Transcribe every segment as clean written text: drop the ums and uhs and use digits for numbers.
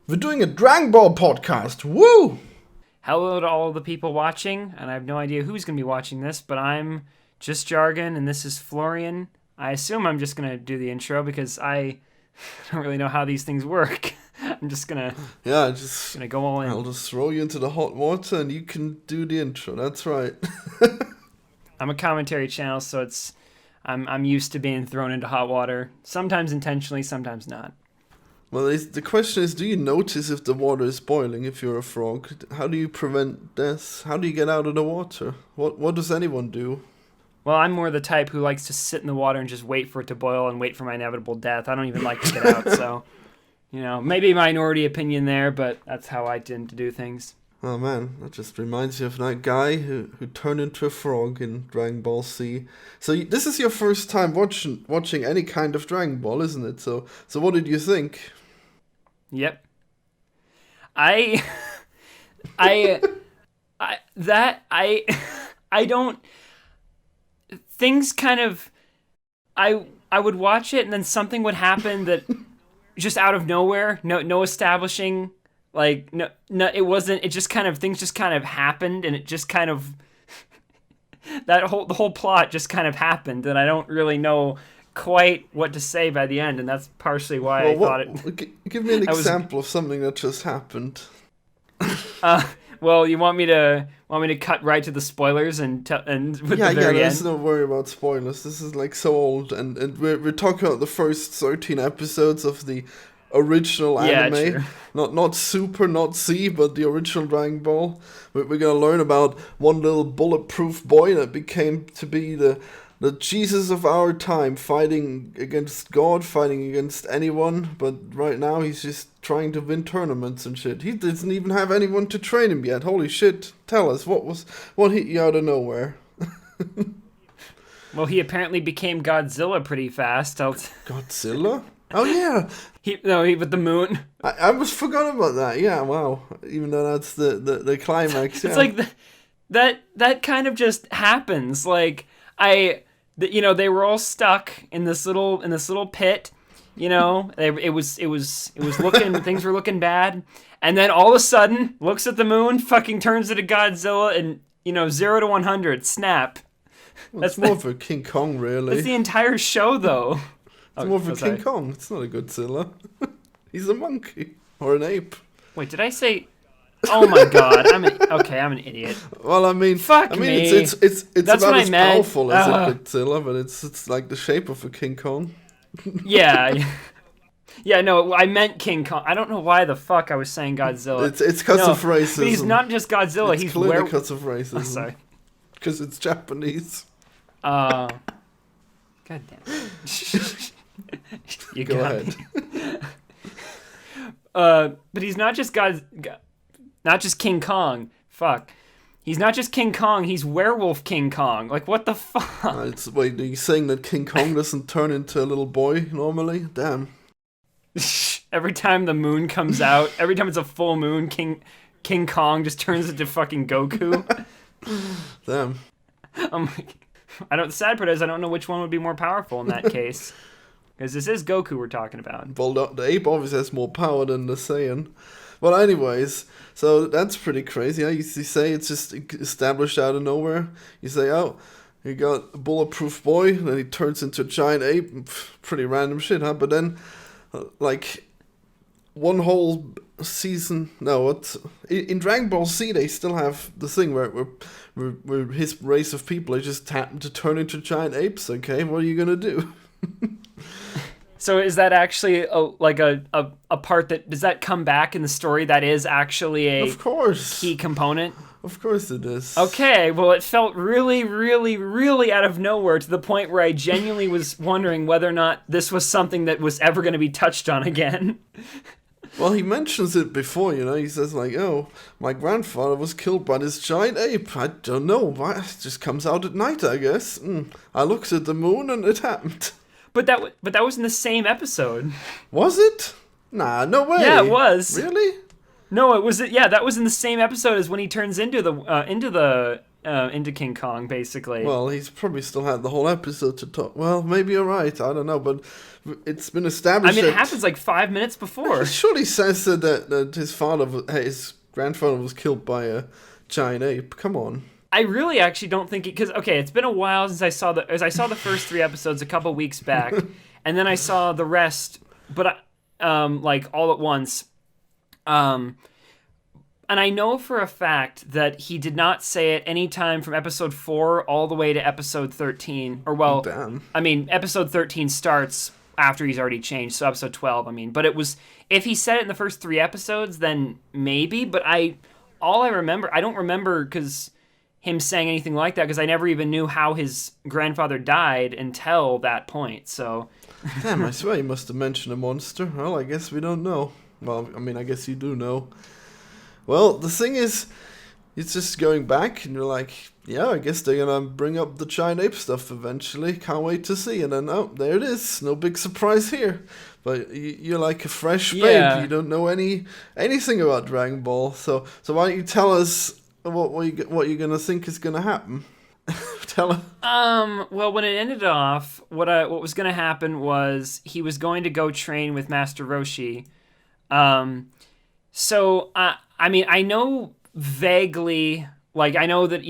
We're doing a Dragon Ball podcast. Woo! Hello to all the people watching, and I have no idea who's going to be watching this, but I'm just Jargon, and this is Florian. I assume I'm just going to do the intro because I don't really know how these things work. I'm just going to go all in. I'll just throw you into the hot water and you can do the intro. That's right. I'm a commentary channel, so I'm used to being thrown into hot water, sometimes intentionally, sometimes not. Well, the question is, do you notice if the water is boiling if you're a frog? How do you prevent death? How do you get out of the water? What does anyone do? Well, I'm more the type who likes to sit in the water and just wait for it to boil and wait for my inevitable death. I don't even like to get out, so, maybe minority opinion there, but that's how I tend to do things. Oh man, that just reminds you of that guy who turned into a frog in Dragon Ball Z. So this is your first time watching any kind of Dragon Ball, isn't it? So what did you think? Yep. I don't, things kind of, I would watch it and then something would happen that just out of nowhere, no establishing, like, no, it wasn't, it just kind of, things just kind of happened and it just kind of, the whole plot just kind of happened and I don't really know quite what to say by the end, and that's partially why thought it. Give me an example of something that just happened. Well, you want me to cut right to the spoilers and with the very end? There's no worry about spoilers. This is like so old, and we're talking about the first 13 episodes of the original anime. True. Not Super, not C, but the original Dragon Ball. We're gonna learn about one little bulletproof boy that became to be the Jesus of our time, fighting against God, fighting against anyone, but right now he's just trying to win tournaments and shit. He doesn't even have anyone to train him yet. Holy shit. Tell us, what hit you out of nowhere? Well, he apparently became Godzilla pretty fast. Godzilla? Oh yeah. He with the moon. I was forgotten about that. Yeah, wow. Even though that's the climax. Yeah. It's like that kind of just happens. Like they were all stuck in this little pit. It was looking things were looking bad, and then all of a sudden looks at the moon, fucking turns into Godzilla, and 0 to 100 snap. Well, that's more of a King Kong, really. That's the entire show, though. It's more of a King Kong. It's not a Godzilla. He's a monkey or an ape. Wait, did I say? Oh my god, I'm an idiot. Well, I mean, fuck me. It's That's about what as I meant. powerful as a Godzilla, but it's like the shape of a King Kong. Yeah. Yeah, no, I meant King Kong. I don't know why the fuck I was saying Godzilla. It's because of racism. But he's not just Godzilla. It's he's clearly because of racism. Oh, sorry. Because it's Japanese. God damn it. You Go ahead. But he's not just not just King Kong. Fuck. He's not just King Kong, he's Werewolf King Kong. Like, what the fuck? Wait, are you saying that King Kong doesn't turn into a little boy normally? Damn. Every time the moon comes out, every time it's a full moon, King Kong just turns into fucking Goku. Damn. I'm like, the sad part is I don't know which one would be more powerful in that case. Because this is Goku we're talking about. Well, the ape obviously has more power than the Saiyan. Well, anyways, so that's pretty crazy. You say it's just established out of nowhere. You say, oh, you got a bulletproof boy, and then he turns into a giant ape. Pretty random shit, huh? But then, like, one whole season... No, in Dragon Ball Z, they still have the thing where his race of people are just happened to turn into giant apes, okay? What are you gonna do? So is that actually a part that does that come back in the story that is actually a of course key component? Of course it is. Okay, well it felt really, really, really out of nowhere to the point where I genuinely was wondering whether or not this was something that was ever going to be touched on again. Well, he mentions it before, he says like, oh, my grandfather was killed by this giant ape. I don't know, it just comes out at night, I guess. I looked at the moon and it happened. But that was in the same episode. Was it? Nah, no way. Yeah, it was. Really? No, it was. Yeah, that was in the same episode as when he turns into the into King Kong, basically. Well, he's probably still had the whole episode to talk. Well, maybe you're right. I don't know, but it's been I established. mean, it that happens like 5 minutes before. he surely says that his grandfather was killed by a giant ape. Come on. I really actually don't think it, because okay, it's been a while since I saw the first 3 episodes a couple weeks back, and then I saw the rest, but like all at once. And I know for a fact that he did not say it any time from episode 4 all the way to episode 13. Or, well, Damn. I mean, episode 13 starts after he's already changed, so episode 12, I mean. But it was, if he said it in the first 3 episodes, then maybe. But I don't remember because him saying anything like that, because I never even knew how his grandfather died until that point, so. Damn, I swear you must have mentioned a monster. Well, I guess we don't know. Well, I mean, I guess you do know. Well, the thing is, it's just going back, and you're like, yeah, I guess they're gonna bring up the giant ape stuff eventually. Can't wait to see. And then, oh, there it is. No big surprise here. But you're like a fresh babe. Yeah. You don't know anything about Dragon Ball. So why don't you tell us what you're gonna think is gonna happen? Tell us. Well, when it ended off, what was going to happen was he was going to go train with Master Roshi. So I mean, I know vaguely, like I know that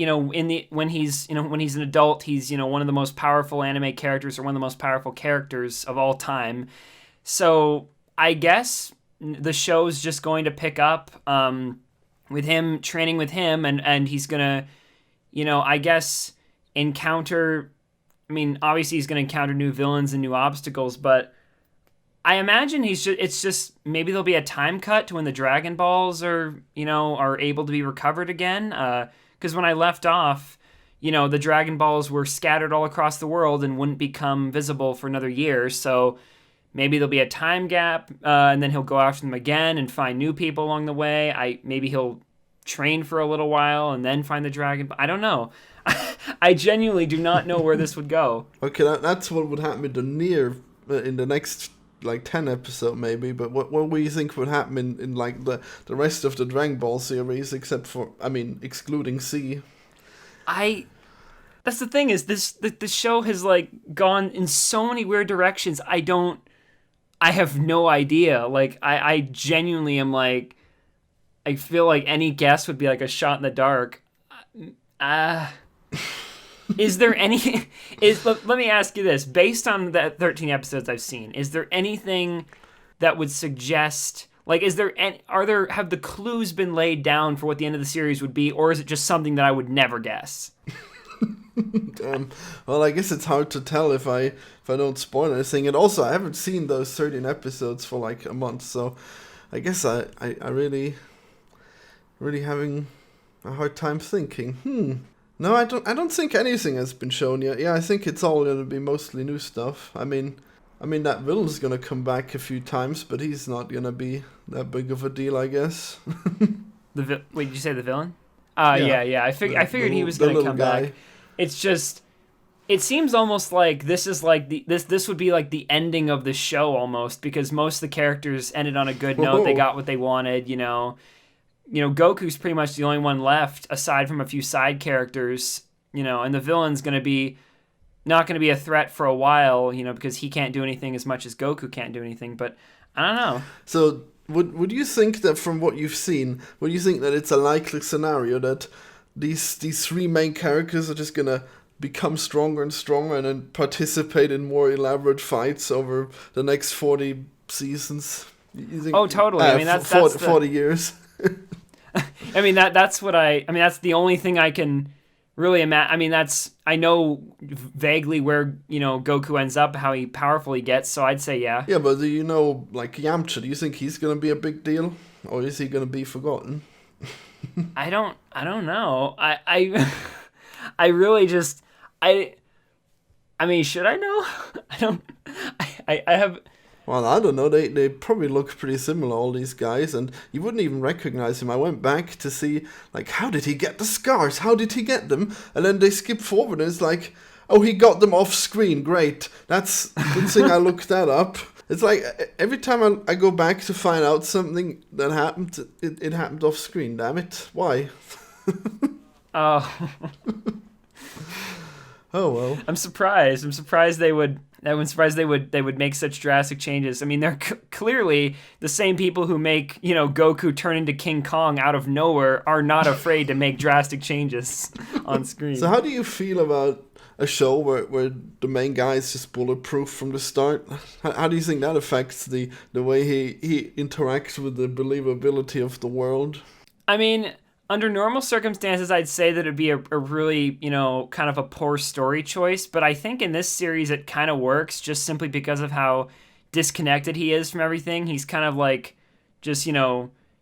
when he's an adult, he's one of the most powerful anime characters or one of the most powerful characters of all time. So I guess the show's just going to pick up with him training with him, and he's gonna, I guess encounter. I mean, obviously he's gonna encounter new villains and new obstacles, but I imagine it's just maybe there'll be a time cut to when the Dragon Balls are able to be recovered again. Because when I left off, the Dragon Balls were scattered all across the world and wouldn't become visible for another year. So maybe there'll be a time gap, and then he'll go after them again and find new people along the way. Maybe he'll train for a little while and then find the Dragon. I don't know. I genuinely do not know where this would go. Okay, that's what would happen in the next like 10 episode maybe, but what do you think would happen in like the rest of the Dragon Ball series, except for, I mean, excluding C? That's the thing, is the show has like gone in so many weird directions. I have no idea. Like I genuinely am like, I feel like any guess would be like a shot in the dark. Is there any? Let me ask you this: based on the 13 episodes I've seen, is there anything that would suggest? Like, have the clues been laid down for what the end of the series would be, or is it just something that I would never guess? Damn. Well, I guess it's hard to tell if I don't spoil anything. And also, I haven't seen those 13 episodes for like a month, so I guess I really having a hard time thinking. No, I don't think anything has been shown yet. Yeah, I think it's all gonna be mostly new stuff. I mean that villain's gonna come back a few times, but he's not gonna be that big of a deal, I guess. Wait, did you say the villain? Yeah. I figured he was gonna come back. It's just, it seems almost like this is like this would be like the ending of the show almost, because most of the characters ended on a good note. They got what they wanted, Goku's pretty much the only one left aside from a few side characters, and the villain's not going to be a threat for a while, because he can't do anything as much as Goku can't do anything, but I don't know. So would you think that from what you've seen, would you think that it's a likely scenario that these 3 main characters are just going to become stronger and stronger and then participate in more elaborate fights over the next 40 seasons? You think, totally. I mean, that's 40 years. I mean, that's the only thing I can really imagine. I mean, I know vaguely where, Goku ends up, how powerful he gets, so I'd say yeah. Yeah, but do you know, like, Yamcha, do you think he's going to be a big deal? Or is he going to be forgotten? I don't know. I really just, I mean, should I know? I have... Well, I don't know. They probably look pretty similar, all these guys, and you wouldn't even recognize him. I went back to see, like, how did he get the scars? How did he get them? And then they skip forward, and it's like, oh, he got them off screen. Great. That's good thing I looked that up. It's like every time I go back to find out something that happened, it happened off screen. Damn it! Why? Oh, Oh well. I'm surprised. I'm surprised they would. I'm surprised they would make such drastic changes. I mean, they're clearly the same people who make Goku turn into King Kong out of nowhere are not afraid to make drastic changes on screen. So how do you feel about a show where the main guy is just bulletproof from the start? How do you think that affects the way he interacts with the believability of the world? I mean, under normal circumstances, I'd say that it'd be a really, kind of a poor story choice. But I think in this series, it kind of works just simply because of how disconnected he is from everything. He's kind of like just,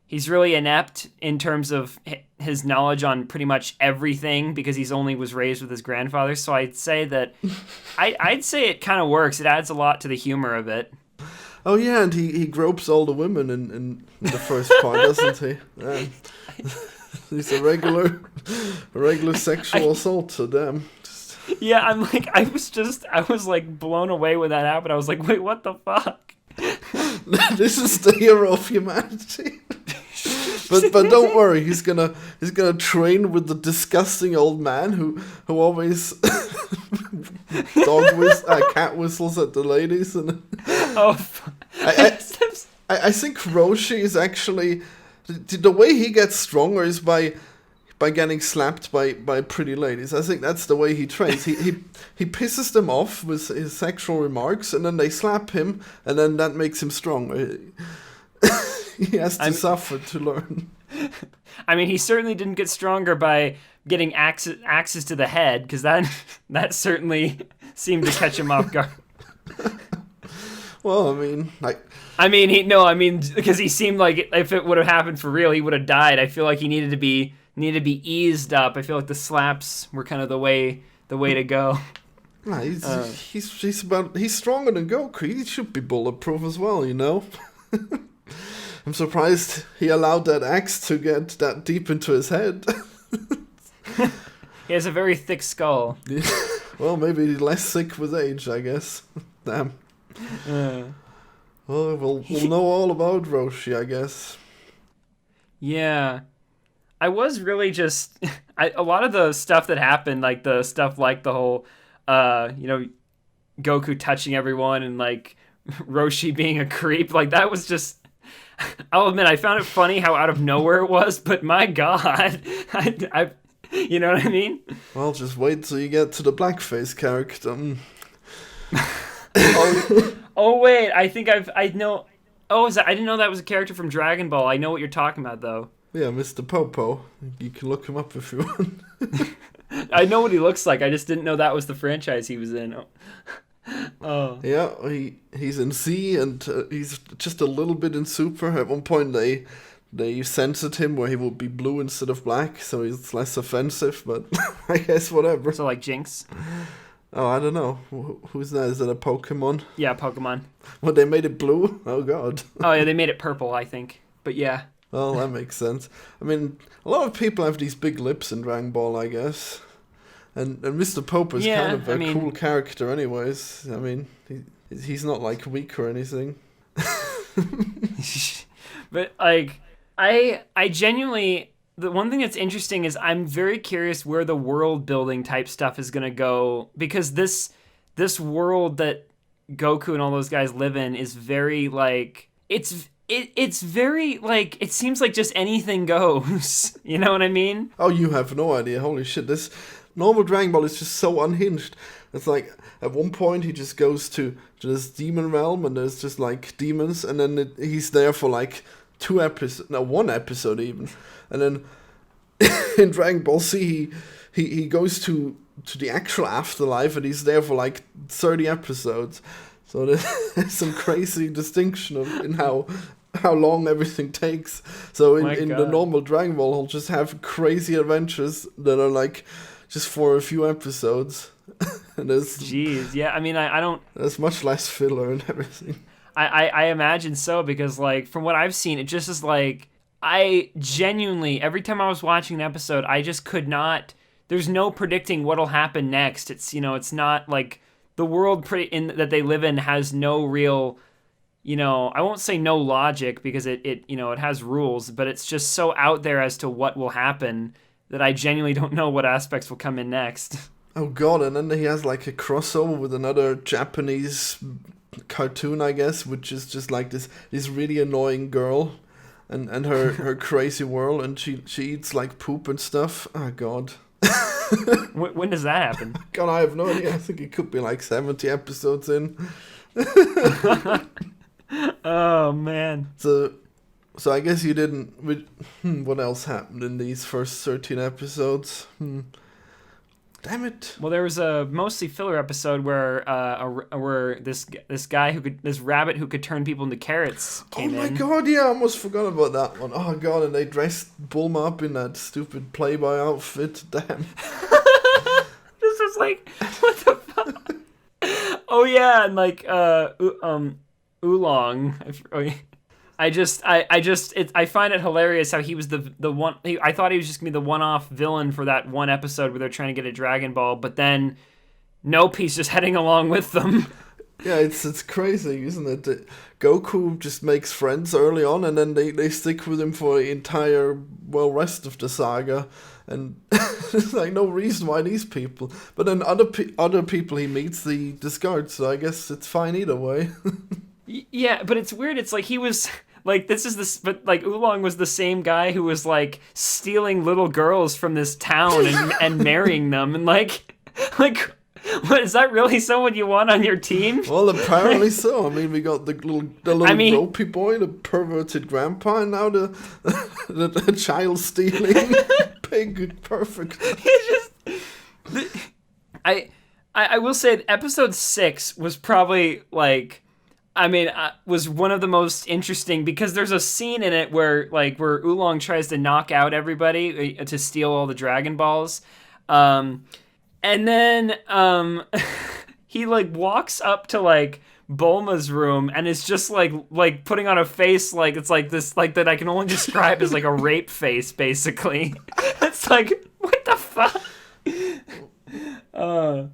he's really inept in terms of his knowledge on pretty much everything because he's only was raised with his grandfather. So I'd say that I'd say it kind of works. It adds a lot to the humor of it. Oh yeah, and he gropes all the women in the first part, doesn't he? Yeah. He's a regular sexual assault to them. Yeah, I was like blown away when that happened. I was like, wait, what the fuck? This is the hero of humanity. But don't worry, he's gonna train with the disgusting old man who always cat whistles at the ladies and. Oh. I think Roshi is actually the way he gets stronger is by getting slapped by pretty ladies. I think that's the way he trains. He pisses them off with his sexual remarks, and then they slap him, and then that makes him stronger. He has to suffer to learn. I mean, he certainly didn't get stronger by getting axes to the head, because that certainly seemed to catch him off guard. Well, because he seemed like if it would have happened for real, he would have died. I feel like he needed to be eased up. I feel like the slaps were kind of the way to go. Nah, he's stronger than Goku. He should be bulletproof as well, I'm surprised he allowed that axe to get that deep into his head. He has a very thick skull. Well, maybe he's less sick with age, I guess. Damn. Well, we'll know all about Roshi, I guess. Yeah. I was really just... a lot of the stuff that happened, like the stuff like the whole, Goku touching everyone and, like, Roshi being a creep, like, that was just... I'll admit, I found it funny how out of nowhere it was, but my God, I you know what I mean? Well, just wait till you get to the blackface character. Oh wait, I know. Oh, I didn't know that was a character from Dragon Ball. I know what you're talking about though. Yeah, Mr. Popo. You can look him up if you want. I know what he looks like. I just didn't know that was the franchise he was in. Oh. Yeah, he's in Z and he's just a little bit in Super. At one point they censored him where he would be blue instead of black, so he's less offensive, but I guess whatever. So like Jinx? Oh, I don't know. Who's that? Is that a Pokemon? Yeah, Pokemon. Well, they made it blue? Oh, God. Oh, yeah, they made it purple, I think. But yeah. Well, that makes sense. I mean, a lot of people have these big lips in Dragon Ball, I guess. And Mr. Popo is kind of a cool character anyways. I mean, he's not, like, weak or anything. But, like, I genuinely... The one thing that's interesting is I'm very curious where the world building type stuff is going to go, because this world that Goku and all those guys live in is very like it's very like it seems like just anything goes. You know what I mean? Oh, you have no idea. Holy shit. This normal Dragon Ball is just so unhinged. It's like at one point he just goes to this demon realm and there's just like demons, and then he's there for like 1 episode even. And then in Dragon Ball Z, he goes to the actual afterlife, and he's there for like 30 episodes. So there's some crazy distinction in how long everything takes. So in the normal Dragon Ball, he'll just have crazy adventures that are like just for a few episodes. And jeez, yeah. I mean, I don't. There's much less filler and everything. I imagine so, because like from what I've seen, it just is like I genuinely every time I was watching an episode, I just could not. There's no predicting what'll happen next. It's it's not like the world that they live in has no real, I won't say no logic because it has rules, but it's just so out there as to what will happen that I genuinely don't know what aspects will come in next. Oh god, and then he has like a crossover with another Japanese cartoon, I guess, which is just like this really annoying girl and her crazy world, and she eats like poop and stuff. Oh god. When does that happen? God, I have no idea. I think it could be like 70 episodes in. Oh man. So I guess you didn't. What else happened in these first 13 episodes? Damn it. Well, there was a mostly filler episode where this rabbit who could turn people into carrots came in. Oh my god, yeah, I almost forgot about that one. Oh god, and they dressed Bulma up in that stupid Playboy outfit. Damn. This is like, what the fuck? Oh yeah, and like Oolong. I find it hilarious how he was the one. I thought he was just gonna be the one-off villain for that one episode where they're trying to get a Dragon Ball, but then nope, he's just heading along with them. Yeah, it's crazy, isn't it? That Goku just makes friends early on, and then they stick with him for the entire rest of the saga, and there's like no reason why these people. But then other people he meets, he discards. So I guess it's fine either way. Yeah, but it's weird. It's like he was like but like Oolong was the same guy who was like stealing little girls from this town and marrying them, and like. What, is that really someone you want on your team? Well, apparently so. I mean, we got the little ropey boy, the perverted grandpa, and now the child stealing pig. Perfect. I will say that episode 6 was probably like, was one of the most interesting because there's a scene in it where Oolong tries to knock out everybody to steal all the Dragon Balls. And then he like walks up to like Bulma's room and is just like putting on a face like it's like this like that I can only describe as like a rape face basically. It's like, what the fuck?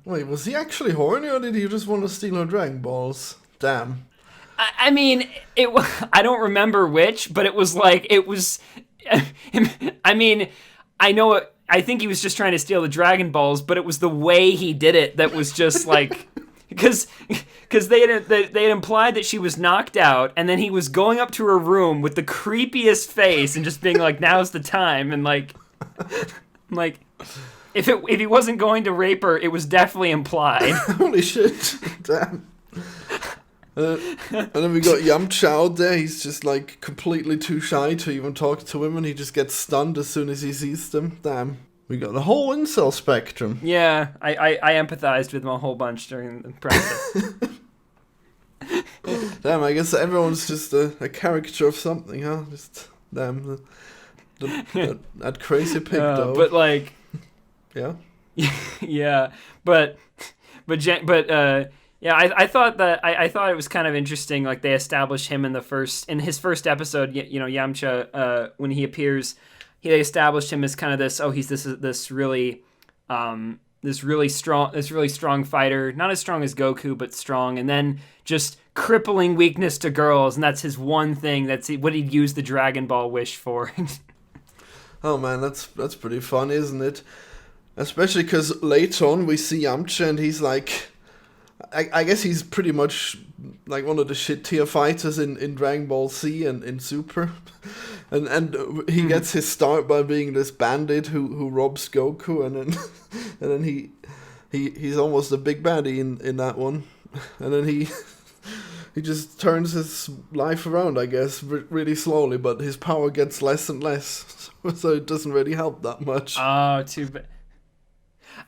Wait, was he actually horny or did he just want to steal her Dragon Balls? Damn. I mean, I don't remember which, but it was. I mean, I know it. I think he was just trying to steal the Dragon Balls, but it was the way he did it that was just like, because they had implied that she was knocked out, and then he was going up to her room with the creepiest face and just being like, "Now's the time," and like, if he wasn't going to rape her, it was definitely implied. Holy shit! Damn. And then we got Yamcha out there. He's just like completely too shy to even talk to women. He just gets stunned as soon as he sees them. Damn. We got the whole incel spectrum. Yeah, I empathized with him a whole bunch during the process. Damn, I guess everyone's just a caricature of something, huh? Just damn that crazy pig though. But like, yeah, yeah, but. Yeah, I thought that I thought it was kind of interesting. Like they established him in his first episode. You know, Yamcha when he appears, they established him as kind of he's this really strong fighter. Not as strong as Goku, but strong. And then just crippling weakness to girls, and that's his one thing. That's what he'd use the Dragon Ball wish for. Oh man, that's pretty fun, isn't it? Especially because later on we see Yamcha and he's like. I guess he's pretty much like one of the shit tier fighters in Dragon Ball Z and in Super, and he gets his start by being this bandit who robs Goku, and then he's almost a big baddie in that one, and then he just turns his life around, I guess, really slowly, but his power gets less and less, so it doesn't really help that much. Oh, too bad.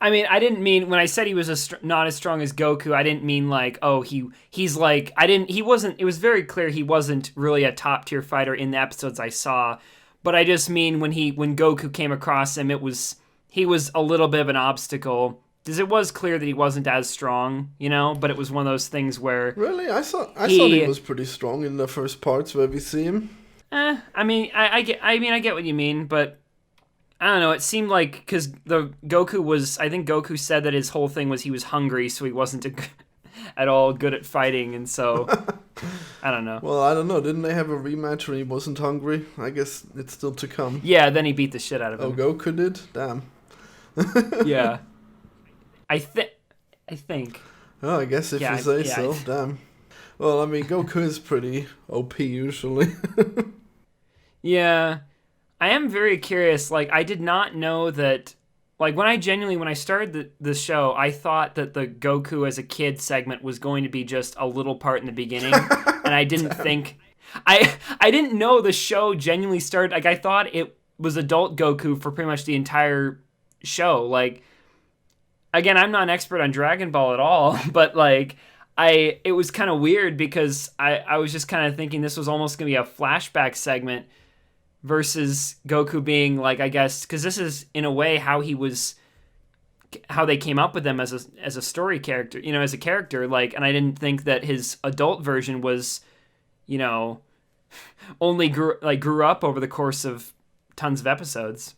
I mean, I didn't mean when I said he was not as strong as Goku. I didn't mean like, oh, he's like he wasn't. It was very clear he wasn't really a top tier fighter in the episodes I saw. But I just mean when Goku came across him, he was a little bit of an obstacle because it was clear that he wasn't as strong, you know. But it was one of those things where really, I thought he was pretty strong in the first parts where we see him. I mean, I get what you mean, but. I don't know, it seemed like, because I think Goku said that his whole thing was he was hungry, so he wasn't at all good at fighting, and so I don't know. Well, I don't know. Didn't they have a rematch when he wasn't hungry? I guess it's still to come. Yeah, then he beat the shit out of Oh, him. Goku did? Damn. Yeah, I think. Oh, I guess if you say so. Damn. Well, I mean, Goku is pretty OP usually. Yeah, I am very curious. Like, I did not know that. Like, when I started the show, I thought that the Goku as a kid segment was going to be just a little part in the beginning, and I didn't think. I didn't know the show genuinely started. Like, I thought it was adult Goku for pretty much the entire show. Like, again, I'm not an expert on Dragon Ball at all, but like, it was kind of weird because I was just kind of thinking this was almost going to be a flashback segment versus Goku being like, I guess, because this is in a way how they came up with him as a story character, as a character. Like, and I didn't think that his adult version was, only grew up over the course of tons of episodes.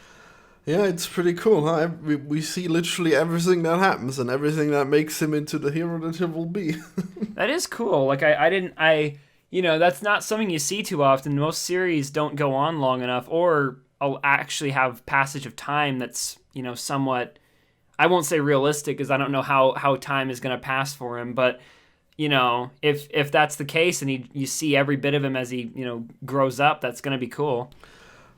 Yeah, it's pretty cool, huh? We see literally everything that happens and everything that makes him into the hero that he will be. That is cool. Like, that's not something you see too often. Most series don't go on long enough or actually have passage of time that's, somewhat, I won't say realistic because I don't know how time is going to pass for him. But, if that's the case and you see every bit of him as he, grows up, that's going to be cool.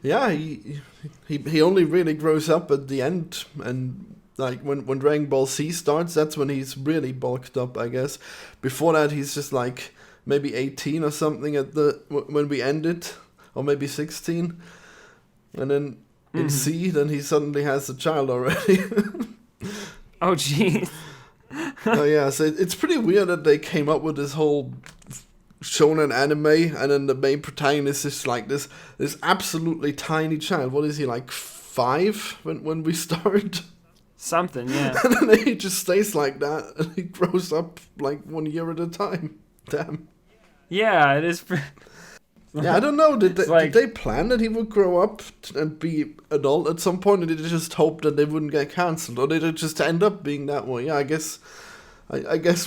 Yeah, he only really grows up at the end, and like when Dragon Ball Z starts, that's when he's really bulked up, I guess. Before that, he's just like maybe 18 or something when we end it, or maybe 16, and then in C, then he suddenly has a child already. Oh, jeez. Oh yeah, so it's pretty weird that they came up with this whole shonen anime, and then the main protagonist is like this absolutely tiny child. What is he, like 5 when we start? Something, yeah. And then he just stays like that, and he grows up like 1 year at a time. Damn. Yeah, it is. Yeah, I don't know. Did they plan that he would grow up and be adult at some point, or did they just hope that they wouldn't get cancelled, or did it just end up being that way? Yeah, I guess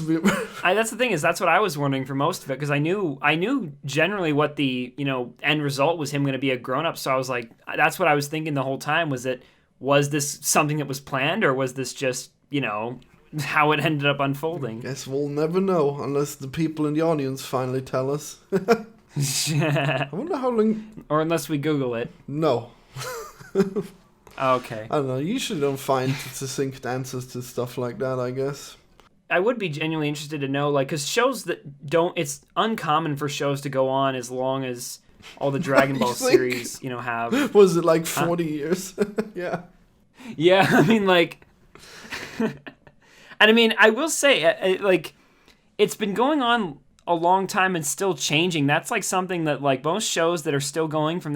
we. That's the thing is that's what I was wondering for most of it because I knew generally what the end result was him going to be a grown up. So I was like, that's what I was thinking the whole time. Was this something that was planned or was this just how it ended up unfolding? Guess we'll never know unless the people in the audience finally tell us. I wonder how long. Or unless we Google it. No. Okay. I don't know. You usually don't find succinct answers to stuff like that, I guess. I would be genuinely interested to know, like, because shows that don't, it's uncommon for shows to go on as long as all the Dragon Ball series, have. Was it like 40 years? Yeah. Yeah, I mean, like, and I mean, I will say, like, it's been going on a long time and still changing. That's like something that, like, most shows that are still going from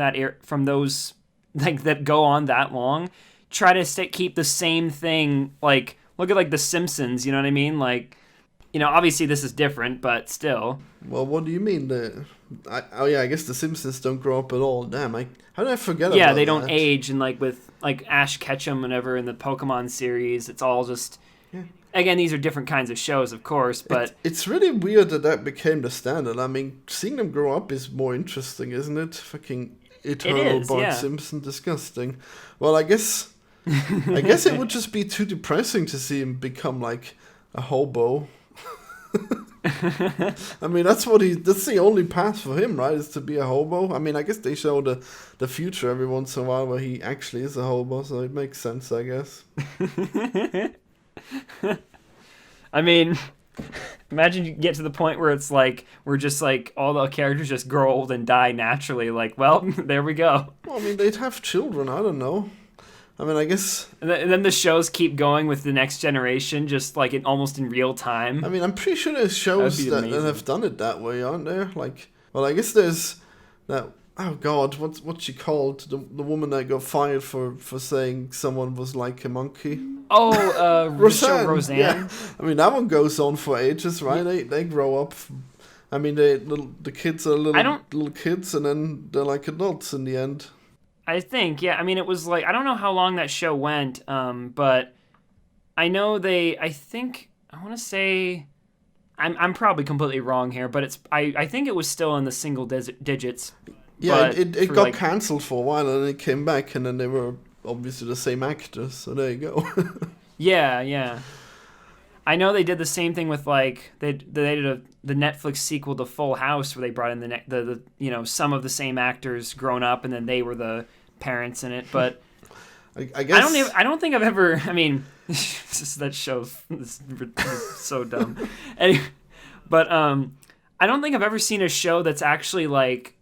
those, like, that go on that long, try to keep the same thing, like. Look at, like, The Simpsons, you know what I mean? Like, obviously this is different, but still. Well, what do you mean? I guess The Simpsons don't grow up at all. Damn, how did I forget about that? Yeah, they don't age, and, like, with, like, Ash Ketchum whenever in the Pokemon series, it's all just... Yeah. Again, these are different kinds of shows, of course, but... It's really weird that became the standard. I mean, seeing them grow up is more interesting, isn't it? Fucking eternal Bart Simpson, disgusting. Well, I guess it would just be too depressing to see him become like a hobo. I mean, that's the only path for him, right? Is to be a hobo. I mean, I guess they show the future every once in a while where he actually is a hobo, so it makes sense, I guess. I mean, imagine you get to the point where it's like we're just like all the characters just grow old and die naturally. Like, well, there we go. Well, I mean, they'd have children. I don't know. I mean, I guess... And then the shows keep going with the next generation, just like almost in real time. I mean, I'm pretty sure there's shows that have done it that way, aren't there? Like, well, I guess there's that... Oh, God, what's she called? The woman that got fired for saying someone was like a monkey? Oh, Roseanne. Yeah. I mean, that one goes on for ages, right? They grow up... I mean, the kids are little kids, and then they're like adults in the end. I think, yeah. I mean, it was like, I don't know how long that show went, but I know I want to say, I'm probably completely wrong here, but I think it was still in the single digits. Yeah, But it for, got like, cancelled for a while, and it came back, and then they were obviously the same actors. So there you go. yeah. I know they did the same thing with like they did the Netflix sequel to Full House where they brought in the some of the same actors grown up and then they were the parents in it. But I guess I don't think I've ever. I mean, that show is so dumb. Anyway, but I don't think I've ever seen a show that's actually like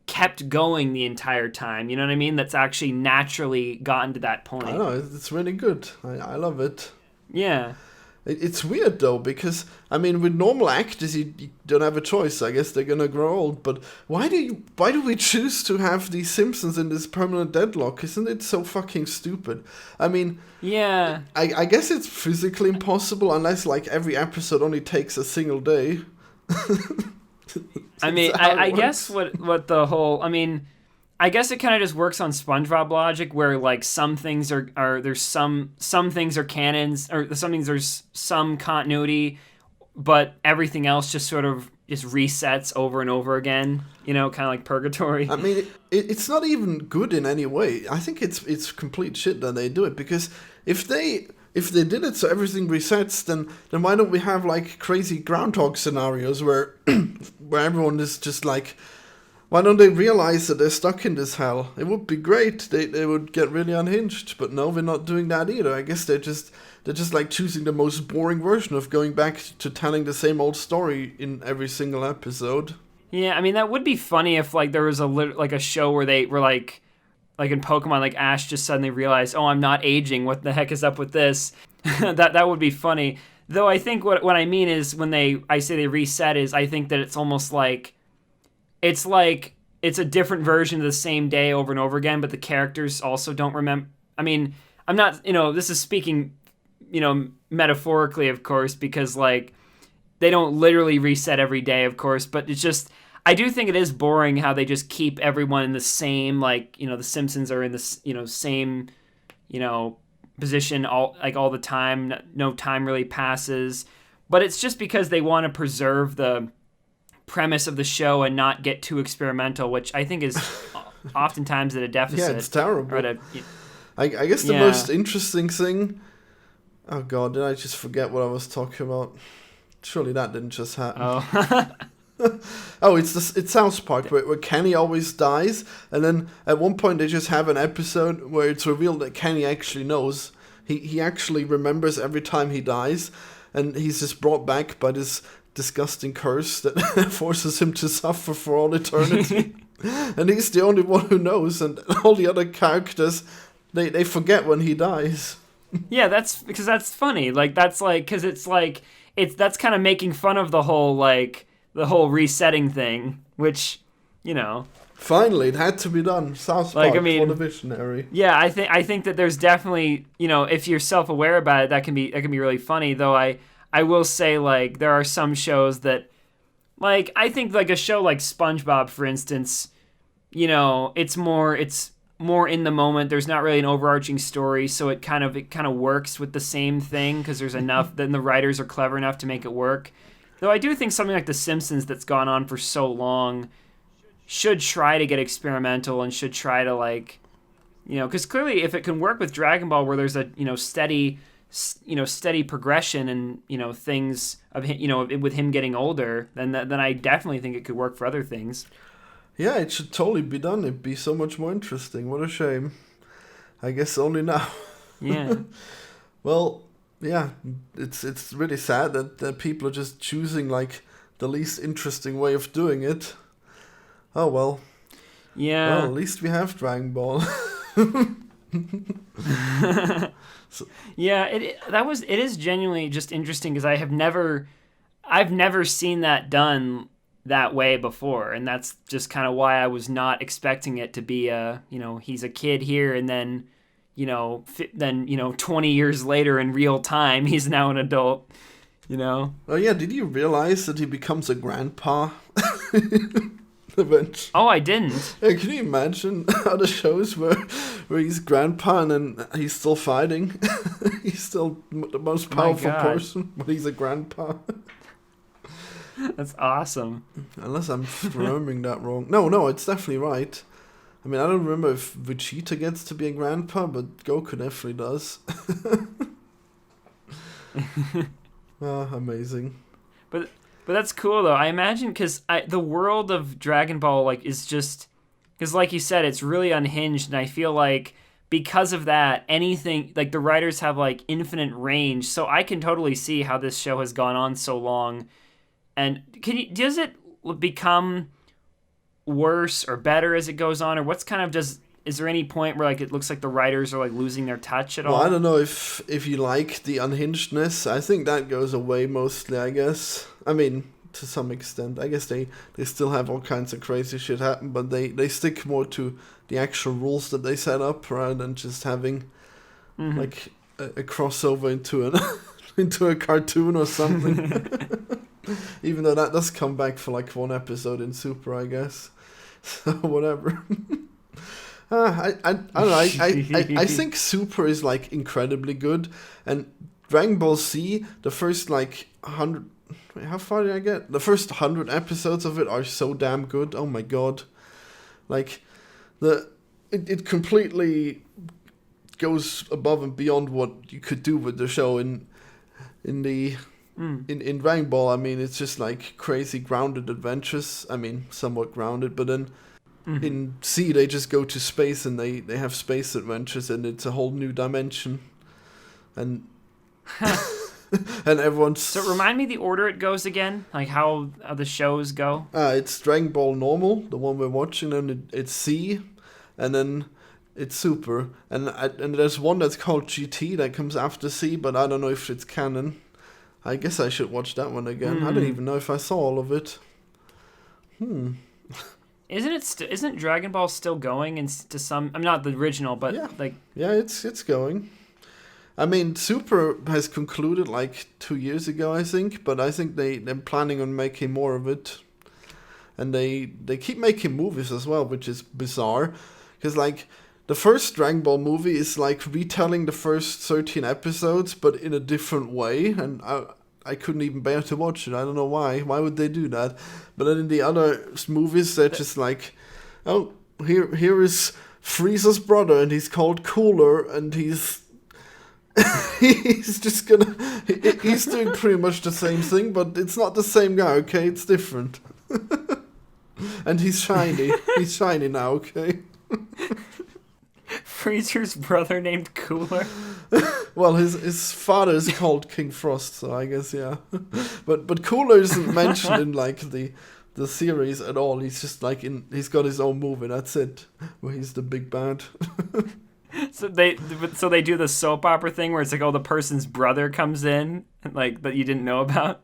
kept going the entire time. You know what I mean? That's actually naturally gotten to that point. I know it's really good. I love it. Yeah. It's weird though because I mean with normal actors you don't have a choice. I guess they're gonna grow old. But why do we choose to have these Simpsons in this permanent deadlock? Isn't it so fucking stupid? I mean, yeah. I guess it's physically impossible unless like every episode only takes a single day. I mean, I guess what the whole I mean. I guess it kind of just works on SpongeBob logic, where like some things are there's some things are canons, or some things there's some continuity, but everything else just sort of just resets over and over again. You know, kind of like purgatory. I mean, it's not even good in any way. I think it's complete shit that they do it because if they did it so everything resets, then why don't we have like crazy groundhog scenarios where where everyone is just like. Why don't they realize that they're stuck in this hell? It would be great. They would get really unhinged. But no, we're not doing that either. I guess they're just like choosing the most boring version of going back to telling the same old story in every single episode. Yeah, I mean that would be funny if like there was a show where they were like in Pokemon, like Ash just suddenly realized, oh, I'm not aging. What the heck is up with this? that would be funny. Though I think what I mean is when I say they reset is I think that it's almost like. It's like it's a different version of the same day over and over again, but the characters also don't remember. I mean, I'm not, this is speaking, metaphorically, of course, because like they don't literally reset every day, of course, but it's just, I do think it is boring how they just keep everyone in the same, like, the Simpsons are in this, same, position all the time. No time really passes, but it's just because they want to preserve the premise of the show and not get too experimental, which I think is oftentimes at a deficit. Yeah, it's terrible. I guess the most interesting thing... Oh god, did I just forget what I was talking about? Surely that didn't just happen. Oh, it's South Park where Kenny always dies, and then at one point they just have an episode where it's revealed that Kenny actually knows. He actually remembers every time he dies, and he's just brought back by this disgusting curse that forces him to suffer for all eternity. And he's the only one who knows, and all the other characters, they forget when he dies. Yeah, that's because that's funny. Like, that's like, because it's like, that's kind of making fun of the whole resetting thing, which, Finally, it had to be done. South Park for the visionary. Yeah, I think that there's definitely, if you're self-aware about it, that can be really funny, though I will say, like, there are some shows that, like, I think, like, a show like SpongeBob, for instance, it's more in the moment. There's not really an overarching story, so it kind of works with the same thing, because there's enough, then the writers are clever enough to make it work. Though I do think something like The Simpsons that's gone on for so long should try to get experimental and should try to, like, because clearly if it can work with Dragon Ball where there's a, steady progression and things of him, with him getting older, then I definitely think it could work for other things. Yeah, it should totally be done. It'd be so much more interesting. What a shame. I guess only now. Yeah. Well, yeah, it's really sad that people are just choosing like the least interesting way of doing it. Oh well. Yeah. Well, at least we have Dragon Ball. Yeah, it is genuinely just interesting because I've never seen that done that way before, and that's just kind of why I was not expecting it to be he's a kid here, and then 20 years later in real time he's now an adult. Oh yeah, did you realize that he becomes a grandpa? Eventually. Oh, I didn't. Yeah, can you imagine other shows where he's grandpa and then he's still fighting? He's still the most powerful person, but he's a grandpa. That's awesome. Unless I'm remembering that wrong. No, it's definitely right. I mean, I don't remember if Vegeta gets to be a grandpa, but Goku definitely does. Amazing. But that's cool though. I imagine because the world of Dragon Ball like is just because like you said, it's really unhinged, and I feel like because of that, anything like the writers have like infinite range. So I can totally see how this show has gone on so long. And does it become worse or better as it goes on, or what's kind of is there any point where like it looks like the writers are like losing their touch at all? Well, I don't know if you like the unhingedness. I think that goes away mostly, I guess. I mean, to some extent. I guess they still have all kinds of crazy shit happen, but they stick more to the actual rules that they set up rather than just having like a crossover into into a cartoon or something. Even though that does come back for like one episode in Super, I guess. So whatever. I don't know. I think Super is like incredibly good, and Dragon Ball Z, the first like 100. Wait, how far did I get? The first 100 episodes of it are so damn good. Oh my god, like it completely goes above and beyond what you could do with the show in Dragon Ball. I mean, it's just like crazy grounded adventures. I mean, somewhat grounded, but then. In C, they just go to space and they have space adventures, and it's a whole new dimension. And and everyone's... So remind me the order it goes again, like how the shows go. It's Dragon Ball Normal, the one we're watching, and it's C, and then it's Super, and there's one that's called GT that comes after C, but I don't know if it's canon. I guess I should watch that one again. I don't even know if I saw all of it. Isn't Dragon Ball still going to some? I'm not the original, but yeah, it's going. I mean, Super has concluded like 2 years ago, I think, but I think they're planning on making more of it, and they keep making movies as well, which is bizarre, because like the first Dragon Ball movie is like retelling the first 13 episodes, but in a different way, and I couldn't even bear to watch it. I don't know why. Why would they do that? But then in the other movies, they're just like, oh, here is Frieza's brother, and he's called Cooler, and he's just gonna... He's doing pretty much the same thing, but it's not the same guy, okay? It's different. And he's shiny. He's shiny now, okay? Freezer's brother named Cooler. Well, his father is called King Frost, so I guess yeah. But Cooler isn't mentioned in like the series at all. He's just like he's got his own movie. That's it, where he's the big bad. So they do the soap opera thing where it's like, oh, the person's brother comes in, like that you didn't know about.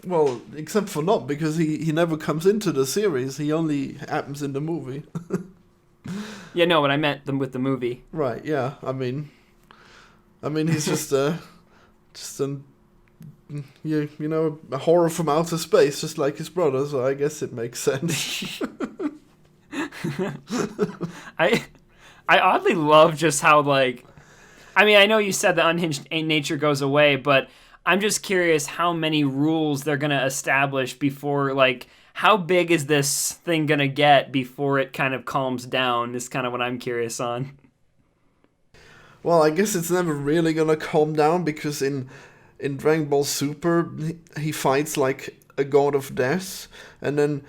Well, except for not, because he never comes into the series. He only happens in the movie. Yeah, no, but I meant them with the movie. Right. Yeah. I mean, he's just a horror from outer space, just like his brother. So I guess it makes sense. I oddly love just how like, I mean, I know you said the unhinged nature goes away, but I'm just curious how many rules they're gonna establish before like. How big is this thing gonna get before it kind of calms down? Is kind of what I'm curious on. Well, I guess it's never really gonna calm down, because in Dragon Ball Super, he fights like a god of death, and then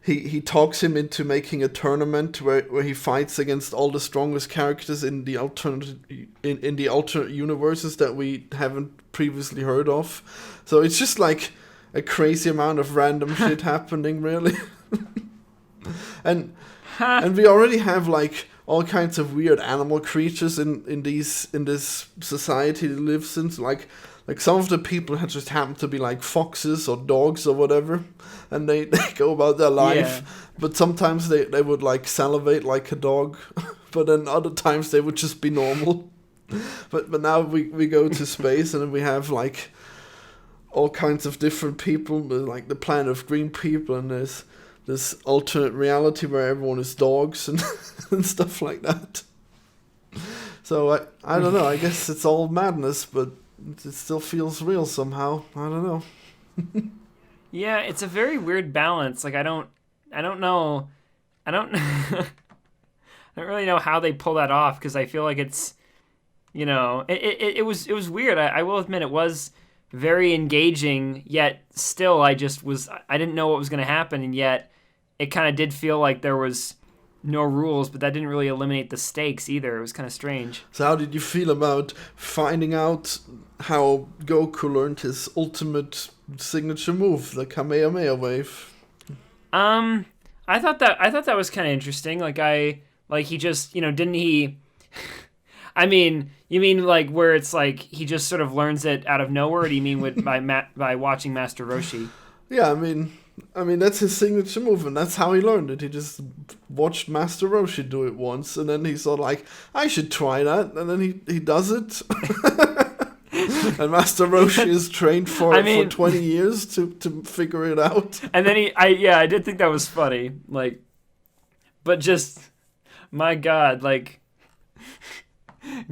he talks him into making a tournament where he fights against all the strongest characters in the alternate universes that we haven't previously heard of. So it's just like a crazy amount of random shit happening, really. and we already have like all kinds of weird animal creatures in this society that lives in. So, like some of the people just happen to be like foxes or dogs or whatever, and they go about their life. Yeah. But sometimes they would like salivate like a dog, but then other times they would just be normal. But now we go to space, and we have like all kinds of different people, like the planet of green people, and there's this alternate reality where everyone is dogs and, and stuff like that. So I don't know, I guess it's all madness, but it still feels real somehow. I don't know. Yeah, it's a very weird balance. Like I don't know, I don't, I don't really know how they pull that off because I feel like it's, it was weird. I will admit it was very engaging. Yet still, I didn't know what was going to happen, and yet it kind of did feel like there was no rules, but that didn't really eliminate the stakes either. It was kind of strange. So how did you feel about finding out how Goku learned his ultimate signature move, the Kamehameha wave? I thought that was kind of interesting. Like he just, didn't he? I mean, you mean like where it's like he just sort of learns it out of nowhere? Or do you mean by watching Master Roshi? Yeah, I mean that's his signature move, and that's how he learned it. He just watched Master Roshi do it once, and then he thought like, I should try that, and then he does it. And Master Roshi is trained for 20 years to figure it out. And then I did think that was funny. Like, but just, my God, like,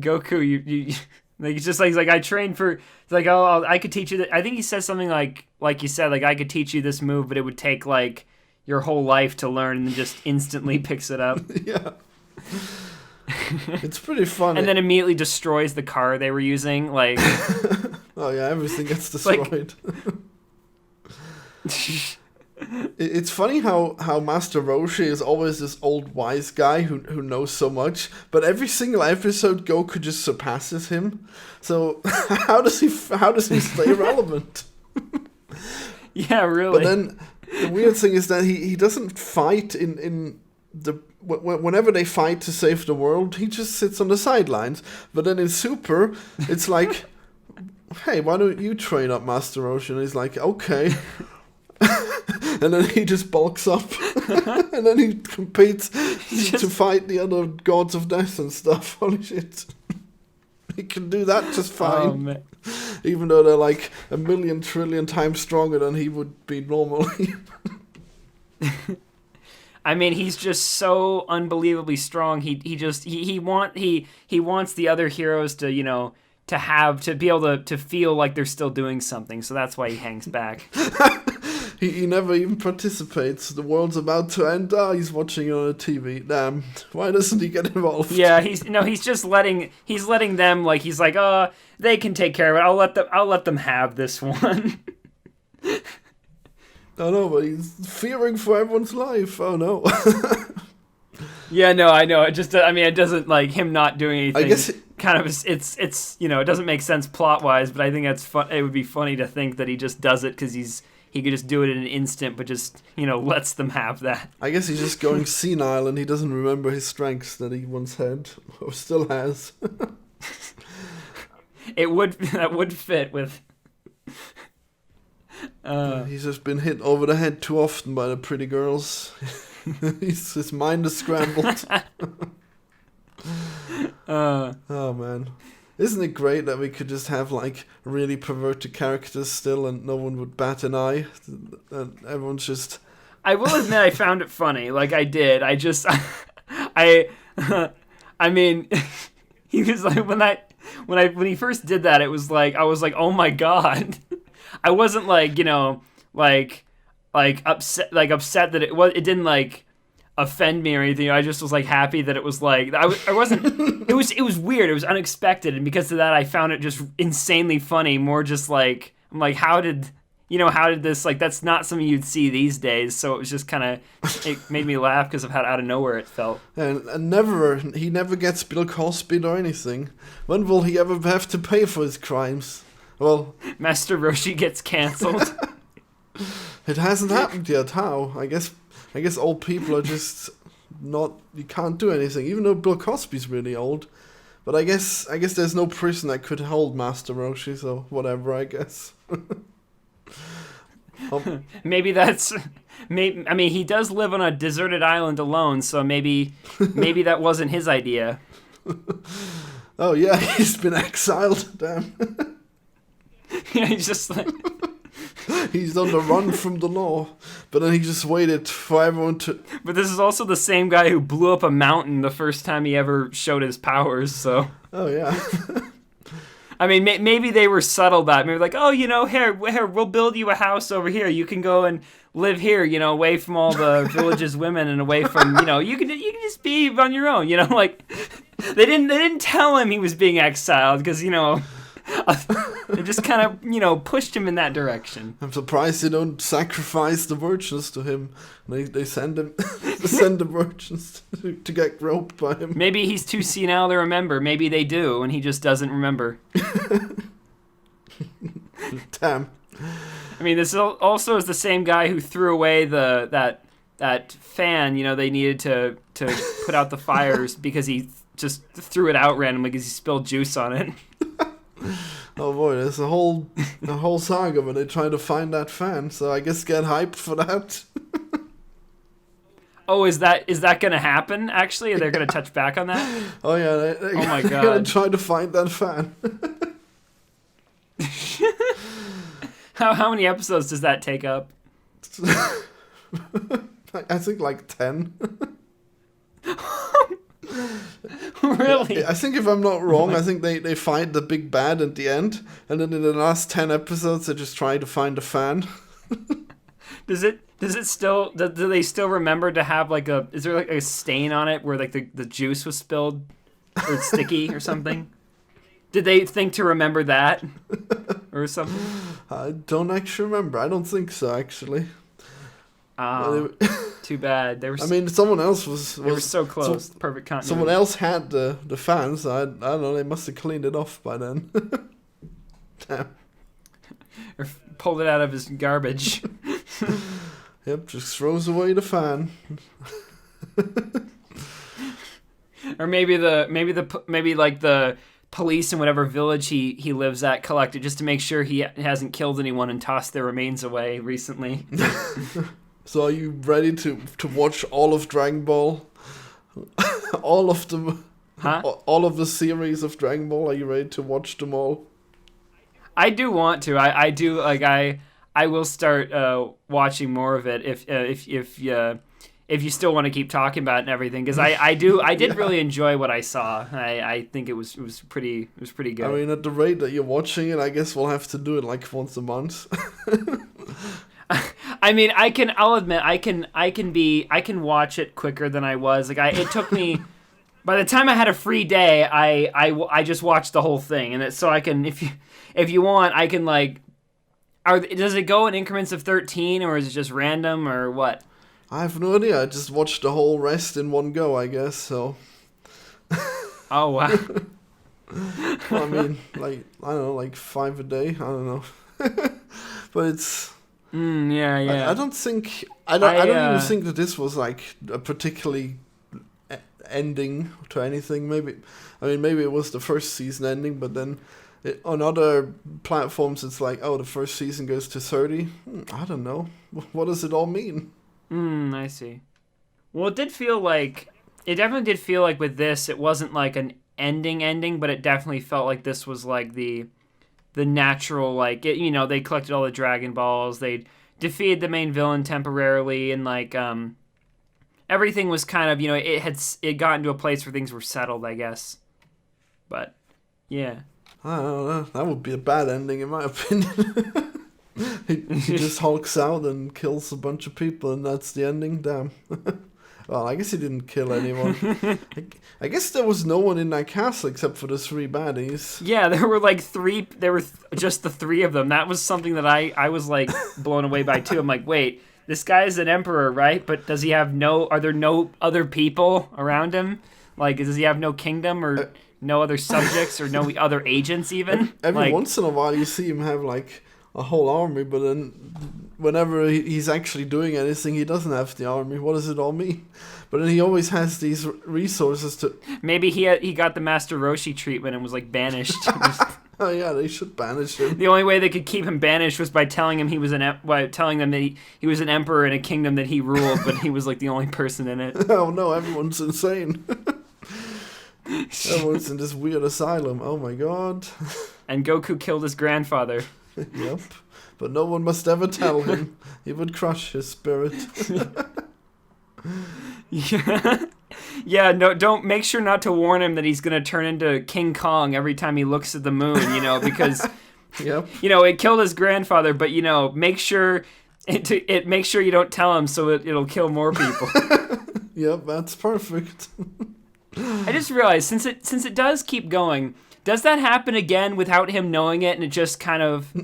Goku, you like, it's just like, he's like, I trained for, it's like, oh, I could teach you that. I think he says something like you said, like, I could teach you this move, but it would take, like, your whole life to learn, and then just instantly picks it up. Yeah. It's pretty funny. And then immediately destroys the car they were using, like... Oh yeah, everything gets destroyed. It's funny how Master Roshi is always this old wise guy who knows so much, but every single episode Goku just surpasses him. So how does he stay relevant? Yeah, really. But then the weird thing is that he doesn't fight in the whenever they fight to save the world, he just sits on the sidelines. But then in Super, it's like, hey, why don't you train up Master Roshi? And he's like, okay. And then he just bulks up. And then he competes to fight the other gods of death and stuff. Holy shit. He can do that just fine. Oh, man. Even though they're like 1,000,000 trillion times stronger than he would be normally. I mean, he's just so unbelievably strong. He wants the other heroes to, to be able to feel like they're still doing something. So that's why he hangs back. He never even participates. The world's about to end. He's watching it on a TV. Damn. Why doesn't he get involved? Yeah, he's just letting them, like, he's like, they can take care of it. I'll let them have this one. I know, but he's fearing for everyone's life. Oh no. Yeah, no, I know. It doesn't, like, him not doing anything. I guess kind of it's it doesn't make sense plot wise, but I think that's fun. It would be funny to think that he just does it because he could just do it in an instant, but just lets them have that. I guess he's just going senile and he doesn't remember his strengths that he once had or still has. That would fit with. He's just been hit over the head too often by the pretty girls. His mind is scrambled. Oh man. Isn't it great that we could just have like really perverted characters still and no one would bat an eye? And everyone's just... I will admit I found it funny. Like, I did. I mean, he was like, when he first did that, it was like, I was like, oh my God. I wasn't like, like upset that it didn't like offend me or anything. I just was like happy that it was like, I wasn't, it was weird. It was unexpected. And because of that, I found it just insanely funny. More just like, I'm like, how did this, like, that's not something you'd see these days. So it was just kind of, it made me laugh because of how out of nowhere it felt. And he never gets Bill Cosby or anything. When will he ever have to pay for his crimes? Well, Master Roshi gets canceled. It hasn't happened yet. How? I guess old people are just not... You can't do anything, even though Bill Cosby's really old. But I guess there's no prison that could hold Master Roshi, so whatever, I guess. Maybe that's... I mean, he does live on a deserted island alone, so maybe that wasn't his idea. Oh yeah, he's been exiled. Damn. Yeah, he's just like... He's on the run from the law, but then he just waited for everyone to... But this is also the same guy who blew up a mountain the first time he ever showed his powers, so... Oh, yeah. I mean, maybe they were subtle about it. Maybe like, oh, here, we'll build you a house over here. You can go and live here, away from all the village's women and away from, you can just be on your own, like they didn't tell him he was being exiled because, they just kind of, pushed him in that direction. I'm surprised they don't sacrifice the virgins to him. They send him, they send the virgins to get groped by him. Maybe he's too senile to remember. Maybe they do, and he just doesn't remember. Damn. I mean, this also is the same guy who threw away that fan. They needed to put out the fires because he just threw it out randomly because he spilled juice on it. Oh boy, there's a whole saga when they try to find that fan. So I guess get hyped for that. Oh, is that gonna happen? Actually, are they gonna touch back on that? Oh yeah, oh my god, they're gonna try to find that fan. How many episodes does that take up? I think like 10. Really? I think if I'm not wrong, I think they find the big bad at the end, and then in the last 10 episodes they just try to find a fan. Does it still? Do they still remember to have like a? Is there like a stain on it where like the juice was spilled, or it's sticky or something? Did they think to remember that, or something? I don't actually remember. I don't think so, actually. Oh, too bad. They were. I mean, someone else was. They were so close. Perfect continuity. Someone else had the fans. I don't know. They must have cleaned it off by then. Damn. Or pulled it out of his garbage. Yep, just throws away the fan. Or maybe like the police in whatever village he lives at collected just to make sure he hasn't killed anyone and tossed their remains away recently. So are you ready to watch all of Dragon Ball? All of them? Huh? All of the series of Dragon Ball? Are you ready to watch them all? I do want to. I do like I will start watching more of it if you still want to keep talking about it and everything, because I did really enjoy what I saw. I think it was pretty good. I mean, at the rate that you're watching it, I guess we'll have to do it like once a month. I mean, I'll admit I can watch it quicker than I was. Like it took me by the time I had a free day, I just watched the whole thing, and so I can if you want I can like. Does it go in increments of 13, or is it just random, or what? I have no idea. I just watched the whole rest in one go, I guess, so... Oh, wow. Well, I mean, like, I don't know, like 5 a day? I don't know. But it's... Yeah. I don't think... I don't even think that this was, like, a particularly ending to anything. Maybe it was the first season ending, but then... on other platforms, it's like, oh, the first season goes to 30. I don't know. What does it all mean? I see. Well, it definitely did feel like with this, it wasn't like an ending, but it definitely felt like this was like the natural, like, they collected all the Dragon Balls, they defeated the main villain temporarily, and like, everything was kind of, it got into a place where things were settled, I guess. But, yeah. I don't know. That would be a bad ending, in my opinion. he just hulks out and kills a bunch of people, and that's the ending. Damn. Well, I guess he didn't kill anyone. I guess there was no one in that castle except for the 3 baddies. Yeah, there were like 3. There were just the 3 of them. That was something that I was like blown away by too. I'm like, wait, this guy is an emperor, right? But does he have are there no other people around him? Like, does he have no kingdom or no other subjects or no other agents even? Every once in a while you see him have like a whole army, but then whenever he's actually doing anything, he doesn't have the army. What does it all mean? But then he always has these resources to... Maybe he got the Master Roshi treatment and was like banished. Oh yeah, they should banish him. The only way they could keep him banished was by telling him telling them that he was an emperor in a kingdom that he ruled, but he was like the only person in it. Oh no, everyone's insane. Everyone's in this weird asylum. Oh my god. And Goku killed his grandfather. Yep. But no one must ever tell him. He would crush his spirit. Yeah. Yeah, no, don't make sure not to warn him that he's gonna turn into King Kong every time he looks at the moon, because Yep. it killed his grandfather, but make sure make sure you don't tell him so it'll kill more people. Yep, that's perfect. I just realized since it does keep going, does that happen again without him knowing it, and it just kind of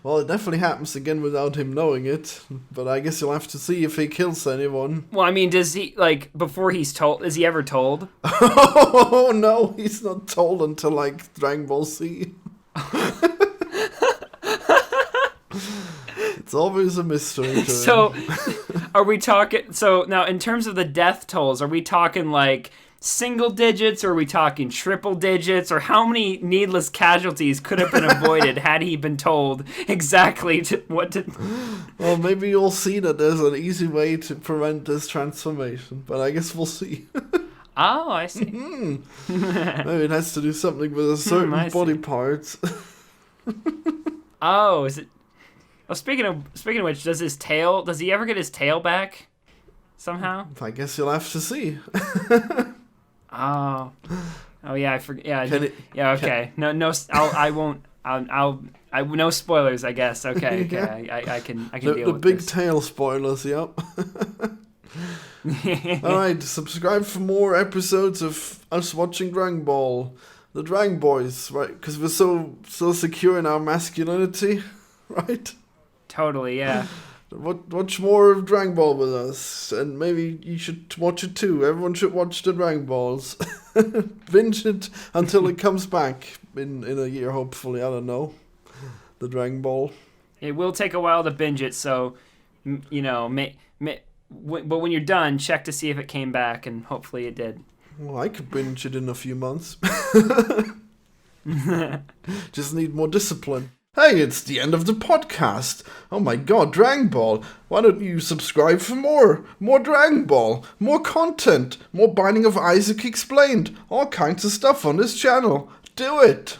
Well, it definitely happens again without him knowing it, but I guess you'll have to see if he kills anyone. Well, I mean, does he, before he's told, is he ever told? Oh no, he's not told until Dragon Ball Z. It's always a mystery to him. So, are we talking, so now in terms of the death tolls, are we talking single digits, or are we talking triple digits, or how many needless casualties could have been avoided had he been told exactly what to... Well, maybe you'll see that there's an easy way to prevent this transformation, but I guess we'll see. Oh, I see. Maybe it has to do something with a certain body part. Oh, is it... Well, speaking of which, does he ever get his tail back somehow? I guess you'll have to see. Oh yeah, I forget. Yeah, okay. No, I won't. No spoilers, I guess. Okay. Yeah. I can deal with the big this. tail spoilers. Yep. All right, subscribe for more episodes of us watching Dragon Ball, the Dragon Boys, right? Because we're so secure in our masculinity, right? Totally, yeah. Watch more of Dragon Ball with us, and maybe you should watch it too. Everyone should watch the Dragon Balls. Binge it until it comes back in a year, hopefully. I don't know. The Dragon Ball. It will take a while to binge it, so but when you're done, check to see if it came back, and hopefully it did. Well, I could binge it in a few months. Just need more discipline. Hey, it's the end of the podcast. Oh my god, Dragon Ball. Why don't you subscribe for more? More Dragon Ball, more content, more Binding of Isaac Explained, all kinds of stuff on this channel. Do it!